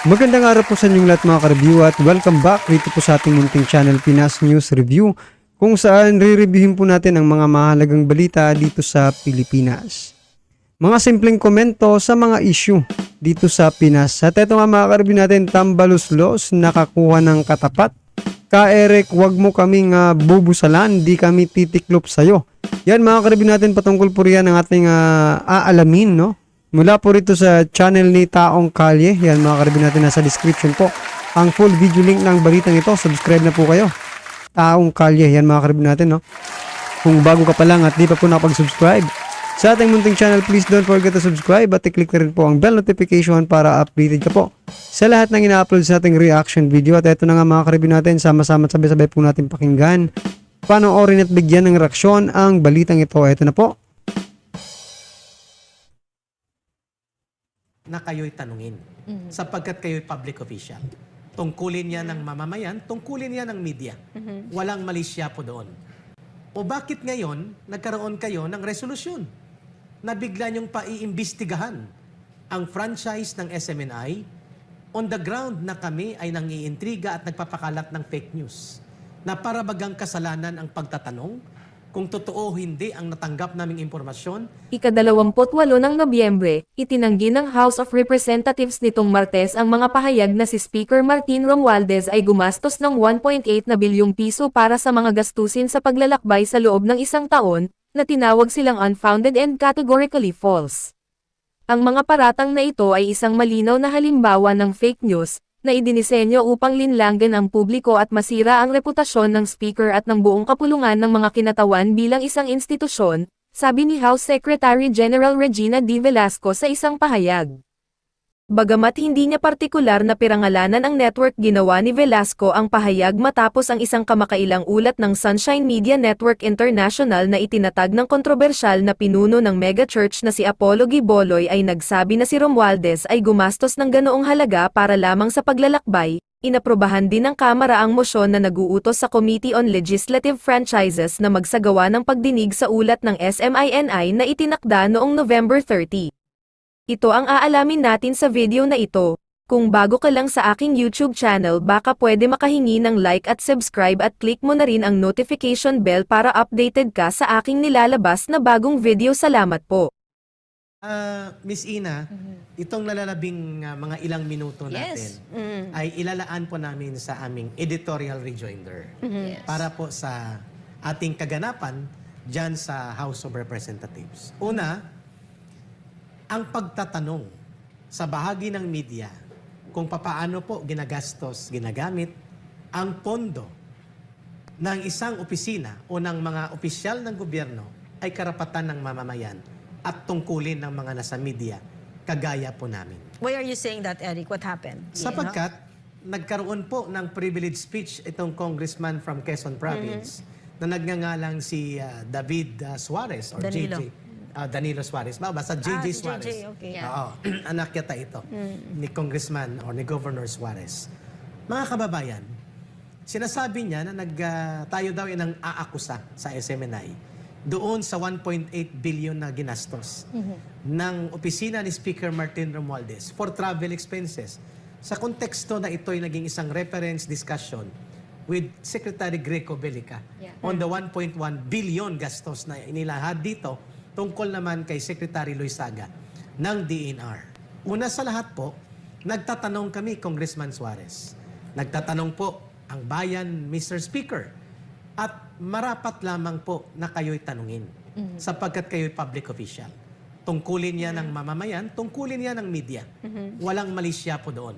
Magandang araw po sa inyong lahat mga ka-review at welcome back dito po sa ating munting channel Pinas News Review kung saan re-reviewin po natin ang mga mahalagang balita dito sa Pilipinas. Mga simpleng komento sa mga issue dito sa Pinas. At ito nga mga ka-review natin, Tambaluslos nakakuha ng katapat. Ka Eric, wag mo kaming bubusalan, di kami titiklop sa'yo. Yan mga ka-review natin, patungkol po riyan ang ating aalamin, no? Mula po rito sa channel ni Taong Kalye. Yan mga ka-review natin, nasa description po ang full video link ng balitang ito. Subscribe na po kayo. Taong Kalye, yan mga ka-review natin, no? Kung bago ka pa lang at di pa po nakapag-subscribe sa ating munting channel, please don't forget to subscribe at i-click na rin po ang bell notification para updated ka po sa lahat ng ina-upload sa ating reaction video. At ito na nga mga ka-review natin, sama-sama at sabay-sabay po natin pakinggan, panoorin at bigyan ng reaksyon ang balitang ito. Ito na po. Na kayo'y tanungin sapagkat kayo'y public official. Tungkulin niya ng mamamayan, tungkulin niya ng media. Walang malisya po doon. O bakit ngayon nagkaroon kayo ng resolusyon na bigla niyong paiimbestigahan ang franchise ng SMNI on the ground na kami ay nangiintriga at nagpapakalat ng fake news na para bagang kasalanan ang pagtatanong kung totoo o hindi ang natanggap naming impormasyon. Ika-28 ng Nobyembre, itinanggi ng House of Representatives nitong Martes ang mga pahayag na si Speaker Martin Romualdez ay gumastos ng 1.8 na bilyong piso para sa mga gastusin sa paglalakbay sa loob ng isang taon, na tinawag silang unfounded and categorically false. Ang mga paratang na ito ay isang malinaw na halimbawa ng fake news, na idinisenyo upang linlanggan ang publiko at masira ang reputasyon ng Speaker at ng buong kapulungan ng mga kinatawan bilang isang institusyon, sabi ni House Secretary General Regina D. Velasco sa isang pahayag. Bagamat hindi niya partikular na pirangalanan ang network, ginawa ni Velasco ang pahayag matapos ang isang kamakailang ulat ng Sunshine Media Network International na itinatag ng kontrobersyal na pinuno ng megachurch na si Apollo Giboloy ay nagsabi na si Romualdez ay gumastos ng ganoong halaga para lamang sa paglalakbay. Inaprobahan din ng Kamara ang mosyon na naguutos sa Committee on Legislative Franchises na magsagawa ng pagdinig sa ulat ng SMINI na itinakda noong November 30. Ito ang aalamin natin sa video na ito. Kung bago ka lang sa aking YouTube channel, baka pwede makahingi ng like at subscribe at click mo na rin ang notification bell para updated ka sa aking nilalabas na bagong video. Salamat po. Miss Ina, itong nalalabing mga ilang minuto natin ay ilalaan po namin sa aming editorial rejoinder para po sa ating kaganapan dyan sa House of Representatives. Una, ang pagtatanong sa bahagi ng media kung papaano po ginagamit ang pondo ng isang opisina o ng mga opisyal ng gobyerno ay karapatan ng mamamayan at tungkulin ng mga nasa media, kagaya po namin. Why are you saying that, Eric? What happened? Sapagkat nagkaroon po ng privilege speech itong congressman from Quezon Province na nagngangalang si David Suarez or Danilo. Danilo Suarez. Basta JJ si Suarez. JJ, okay. Oo. Anak yata ito ni Congressman or ni Governor Suarez. Mga kababayan, sinasabi niya na tayo daw ang aakusa sa SMNI doon sa 1.8 billion na ginastos ng opisina ni Speaker Martin Romualdez for travel expenses. Sa konteksto na ito ay naging isang reference discussion with Secretary Greco Belica on the 1.1 billion gastos na inilahad dito tungkol naman kay Secretary Loizaga ng DENR. Una sa lahat po, nagtatanong kami, Congressman Suarez. Nagtatanong po ang bayan, Mr. Speaker. At marapat lamang po na kayo'y tanungin sapagkat kayo'y public official. Tungkulin niya ng mamamayan, tungkulin niya ng media. Walang malisya po doon.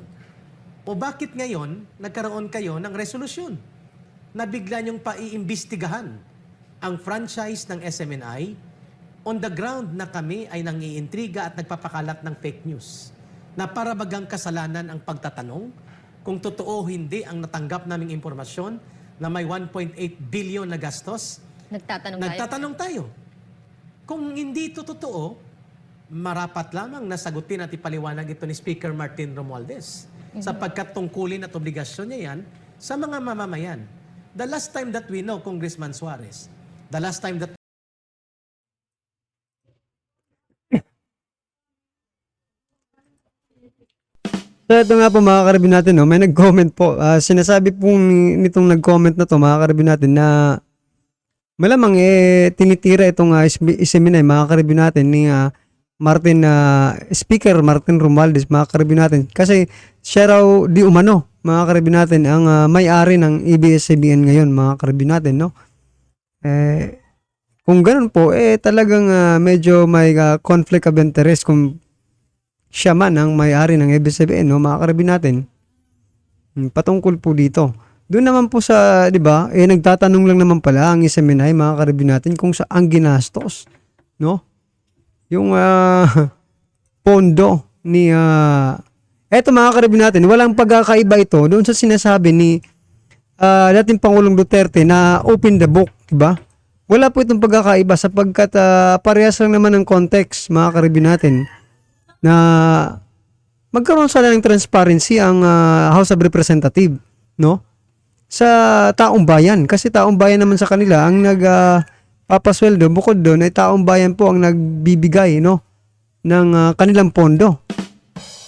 O bakit ngayon nagkaroon kayo ng resolusyon na bigla niyong paiimbestigahan ang franchise ng SMNI on the ground na kami ay nangiintriga at nagpapakalat ng fake news na para bagang kasalanan ang pagtatanong kung totoo o hindi ang natanggap naming impormasyon na may 1.8 billion na gastos? Nagtatanong tayo. Kung hindi ito totoo, marapat lamang nasagutin at ipaliwanag ito ni Speaker Martin Romualdez sapagkat tungkulin at obligasyon niya yan sa mga mamamayan. The last time that we know, Congressman Suarez, the last time that So ito nga po mga karibin natin, no, may nag-comment po. Sinasabi po nitong nag-comment na to mga karibin natin na malamang tinitira itong Seminay mga karibin natin ni Speaker Martin Romualdez mga karibin natin. Kasi siya raw di umano mga karibin natin ang may-ari ng ABS-CBN ngayon mga karibin natin, no. Kung ganun po, talagang medyo may conflict of interest kung siya man ang may-ari ng ABS-CBN, no, mga karibin natin. Patungkol po dito. Doon naman po sa, di ba, nagtatanong lang naman pala ang Seminay, mga karibin natin, kung saan ginastos, no? Yung pondo ni, eto mga karibin natin, walang pagkakaiba ito doon sa sinasabi ni dating Pangulong Duterte na open the book, di ba? Wala po itong pagkakaiba sapagkat parehas lang naman ng context, mga karibin natin, na magkaroon sana ng transparency ang House of Representatives, no? Sa taong bayan. Kasi taong bayan naman sa kanila ang papasweldo. Bukod doon ay taong bayan po ang nagbibigay, no, ng kanilang pondo.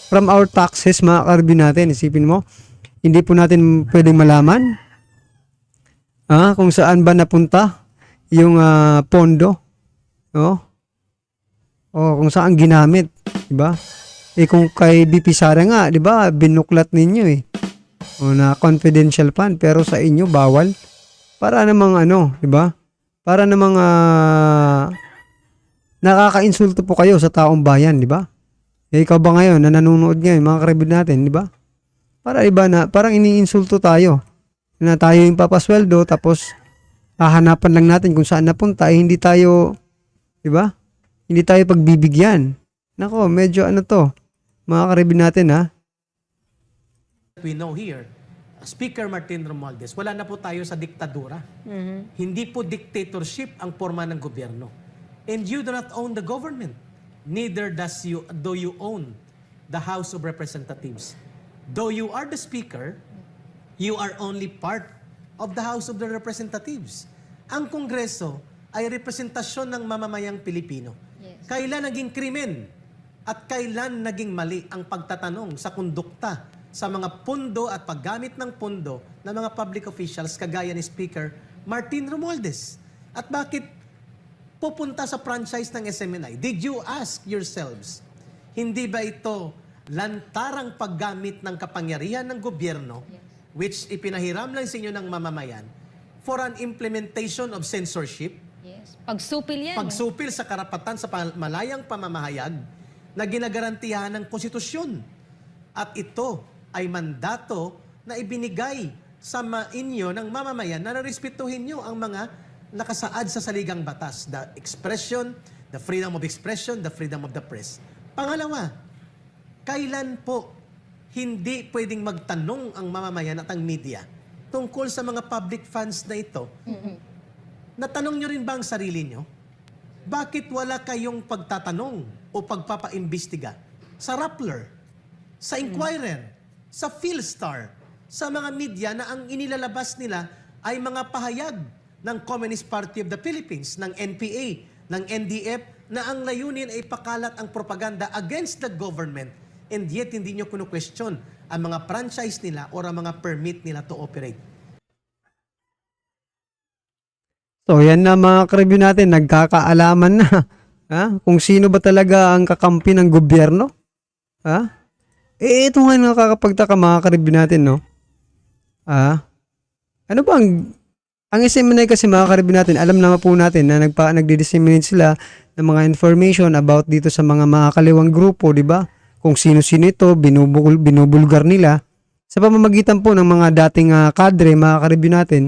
From our taxes, mga karibin natin. Isipin mo, hindi po natin pwedeng malaman kung saan ba napunta yung pondo, no? O kung saan ginamit, di ba? Kung kay BP Sara nga, di ba, binuklat ninyo o na confidential fund, pero sa inyo bawal. Para namang di ba? Para namang nakaka-insulto po kayo sa taong bayan, di ba? Ikaw ba ngayon na nanonood ngayon, mga karibid natin, di ba? Para iba na, parang iniinsulto tayo. Na tayo yung papasweldo, tapos hahanapan lang natin kung saan napunta, hindi tayo, di ba? Hindi tayo pagbibigyan. Nako, medyo to, mga karibin natin We know here, Speaker Martin Romualdez, wala na po tayo sa diktadura. Hindi po dictatorship ang forma ng gobyerno. And you do not own the government. Neither do you own the House of Representatives. Though you are the Speaker, you are only part of the House of the Representatives. Ang Kongreso ay representasyon ng mamamayang Pilipino. Kailan naging krimen at kailan naging mali ang pagtatanong sa kondukta sa mga pondo at paggamit ng pondo ng mga public officials kagaya ni Speaker Martin Romualdez? At bakit pupunta sa franchise ng SMNI? Did you ask yourselves, hindi ba ito lantarang paggamit ng kapangyarihan ng gobyerno which ipinahiram lang sa inyo ng mamamayan for an implementation of censorship? Yes. Pagsupil yan. Pagsupil sa karapatan sa malayang pamamahayag na ginagarantiyahan ng konstitusyon. At ito ay mandato na ibinigay sa inyo ng mamamayan na narespetuhin nyo ang mga nakasaad sa saligang batas. The expression, the freedom of expression, the freedom of the press. Pangalawa, kailan po hindi pwedeng magtanong ang mamamayan at ang media tungkol sa mga public funds na ito? Natanong nyo rin ba ang sarili nyo? Bakit wala kayong pagtatanong o pagpapaimbestiga sa Rappler, sa Inquirer, sa Philstar, sa mga media na ang inilalabas nila ay mga pahayag ng Communist Party of the Philippines, ng NPA, ng NDF, na ang layunin ay pakalat ang propaganda against the government, and yet hindi nyo kunu-question ang mga franchise nila o ang mga permit nila to operate. So yan na mga karibin natin, nagkakaalaman na kung sino ba talaga ang kakampi ng gobyerno. Ito nga nakakapagtaka mga karibin natin, no? Ano ba ang SMNI kasi mga karibin natin, alam naman po natin na nagdi-disseminate sila ng mga information about dito sa mga makakaliwang grupo, di ba? Kung sino-sino ito, binubulgar nila sa pamamagitan po ng mga dating kadre, mga karibin natin,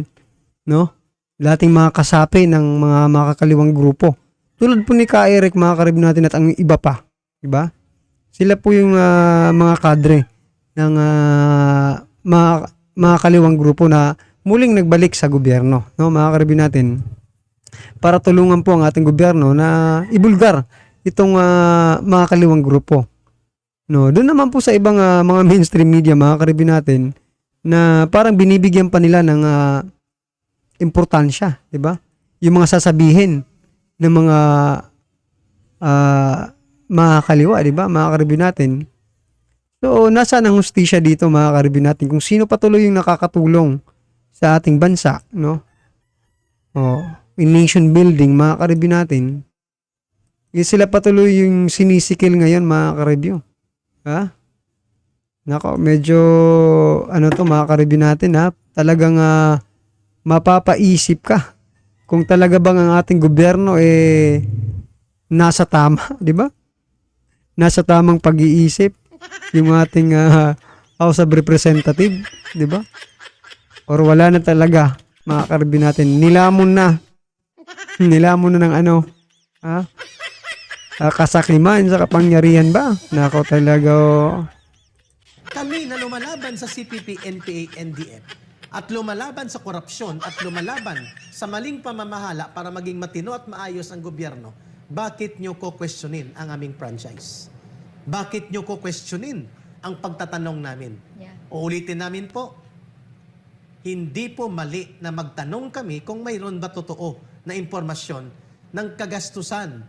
no? Dating mga kasapi ng mga makakaliwang grupo. Tulad po ni Ka Eric, mga karibin natin, at ang iba pa, di ba? Sila po yung mga kadre ng mga kaliwang grupo na muling nagbalik sa gobyerno, no, mga karibin natin, para tulungan po ang ating gobyerno na ibulgar itong mga kaliwang grupo. No, doon naman po sa ibang mga mainstream media, mga karibin natin, na parang binibigyan pa nila ng importansya, 'di ba? Yung mga sasabihin ng mga kaliwa, 'di ba? Mga karibin natin. So, nasaan ang hustisya dito mga karibin natin? Kung sino patuloy yung nakakatulong sa ating bansa, no? In nation building, mga karibin natin, sila patuloy yung sinisikil ngayon, mga karibyo. Ha? Nako, medyo, mga karibin natin, ha? Talagang mapapaisip ka kung talaga bang ang ating gobyerno, nasa tama, di ba? Nasa tamang pag-iisip yung ating House of Representative, di ba? Or wala na talaga, mga karibin natin. Nilamon na ng kasakiman sa kapangyarihan ba? Nako talaga. Kami na lumalaban sa CPP, NPA, NDF at lumalaban sa korupsyon at lumalaban sa maling pamamahala para maging matino at maayos ang gobyerno, bakit nyo ko-questionin ang aming franchise? Bakit nyo ko-questionin ang pagtatanong namin? Yeah. Uulitin namin po, hindi po mali na magtanong kami kung mayroon ba totoo na impormasyon ng kagastusan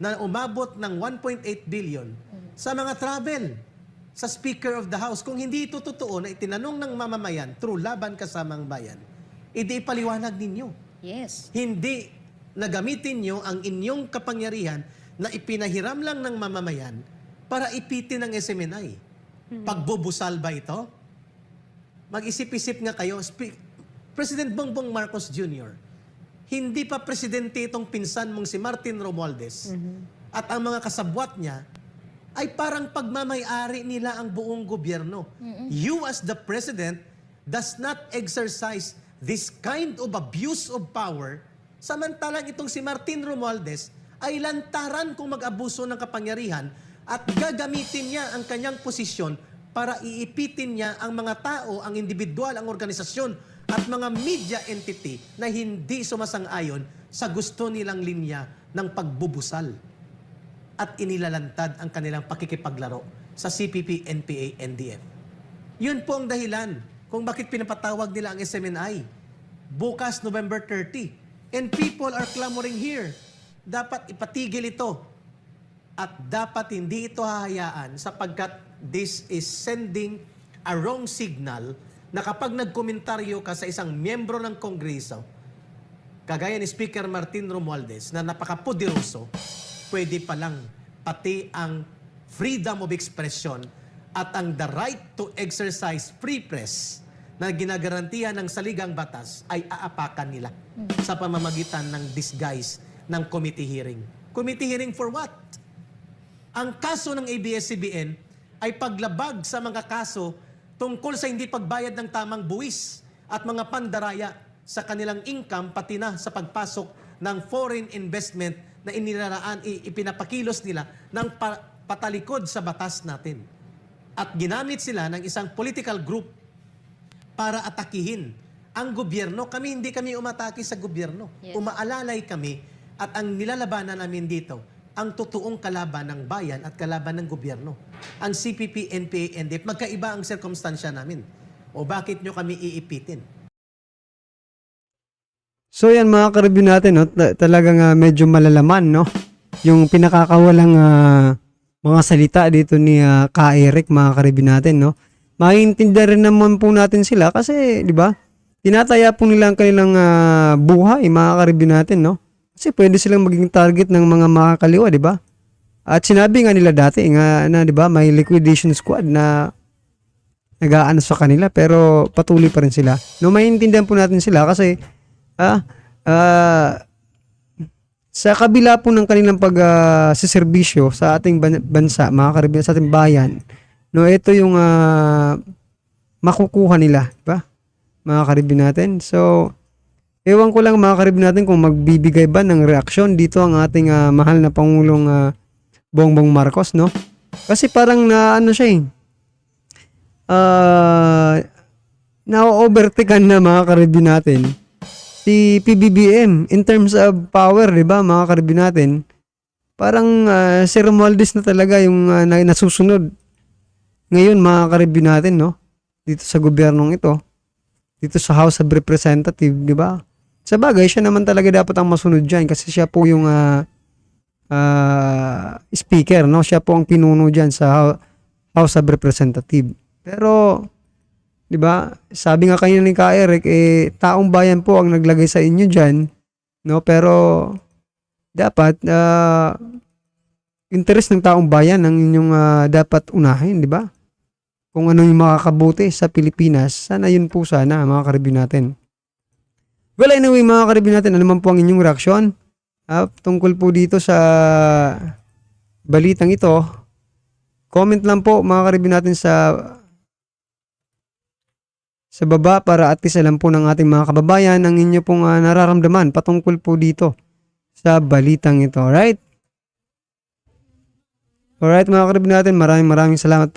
na umabot ng 1.8 billion sa mga travel sa Speaker of the House. Kung hindi ito totoo na itinanong ng mamamayan through Laban Kasamang Bayan, edi ipaliwanag ninyo. Yes. Hindi na gamitin nyo ang inyong kapangyarihan na ipinahiram lang ng mamamayan para ipitin ng SMNI. Pagbubusal ba ito? Mag-isip-isip nga kayo. President Bongbong Marcos Jr., hindi pa presidente itong pinsan mong si Martin Romualdez at ang mga kasabwat niya ay parang pagmamay-ari nila ang buong gobyerno. You as the president does not exercise this kind of abuse of power, samantalang itong si Martin Romualdez ay lantaran kung mag-abuso ng kapangyarihan at gagamitin niya ang kanyang posisyon para iipitin niya ang mga tao, ang individual, ang organisasyon at mga media entity na hindi sumasang-ayon sa gusto nilang linya ng pagbubusal at inilalantad ang kanilang pakikipaglaro sa CPP, NPA, NDF. Yun po ang dahilan kung bakit pinapatawag nila ang SMNI bukas November 30. And people are clamoring here. Dapat ipatigil ito at dapat hindi ito hahayaan sapagkat this is sending a wrong signal na kapag nagkomentaryo ka sa isang miyembro ng Kongreso, kagaya ni Speaker Martin Romualdez na napakapoderoso, pwede palang pati ang freedom of expression at ang the right to exercise free press na ginagarantihan ng saligang batas ay aapakan nila sa pamamagitan ng disguise ng committee hearing. Committee hearing for what? Ang kaso ng ABS-CBN ay paglabag sa mga kaso tungkol sa hindi pagbayad ng tamang buwis at mga pandaraya sa kanilang income pati na sa pagpasok ng foreign investment na ipinapakilos nila ng patalikod sa batas natin. At ginamit sila ng isang political group para atakihin ang gobyerno. Hindi kami umatake sa gobyerno. Yes. Umaalalay kami at ang nilalabanan namin dito, ang totoong kalaban ng bayan at kalaban ng gobyerno. Ang CPP, NPA, NDF, magkaiba ang sirkumstansya namin. O bakit nyo kami iipitin? So yan mga karibyo natin, no? Talagang medyo malalaman, no? Yung pinakakawalang mga salita dito ni Ka Eric, mga karibyo natin, no? Maintindihan rin naman po natin sila kasi, di ba? Tinataya po nila ang kanilang buhay, mga karibyo natin, no? Kasi pwede silang maging target ng mga makakaliwa, di ba? At sinabi nga nila dati nga na, di ba, may liquidation squad na nag-aano sa kanila pero patuloy pa rin sila. No, maintindihan po natin sila kasi sa kabila po ng kanilang pagsiservisyo sa ating bansa, mga karibyan, sa ating bayan, no, ito yung makukuha nila, di ba? Mga karibyan natin. So, ewan ko lang mga karibyan natin kung magbibigay ba ng reaksyon dito ang ating mahal na Pangulong Bongbong Marcos, no? Kasi parang na-overtaken na mga karibyan natin si PBBM in terms of power, di ba mga karibyan natin? Parang si Romualdez na talaga yung nasusunod ngayon mga karibyan natin, no? Dito sa gobyernong ito, dito sa House of Representative, di ba? Sa bagay, siya naman talaga dapat ang masunod dyan kasi siya po yung speaker, no? Siya po ang pinuno dyan sa House of Representative. Pero, di ba, sabi nga kanina ni Ka Eric, taong bayan po ang naglagay sa inyo dyan, no? Pero, dapat, interest ng taong bayan ang inyong dapat unahin, di ba? Kung ano yung makakabuti sa Pilipinas, sana yun po sana, mga ka-review natin. Well, anyway, mga ka-review natin, ano man po ang inyong reaksyon tungkol po dito sa balitang ito. Comment lang po, mga ka-review natin sa baba para at least alam po ng ating mga kababayan ang inyo pong nararamdaman patungkol po dito sa balitang ito. Alright? Alright, mga ka-review natin, maraming salamat.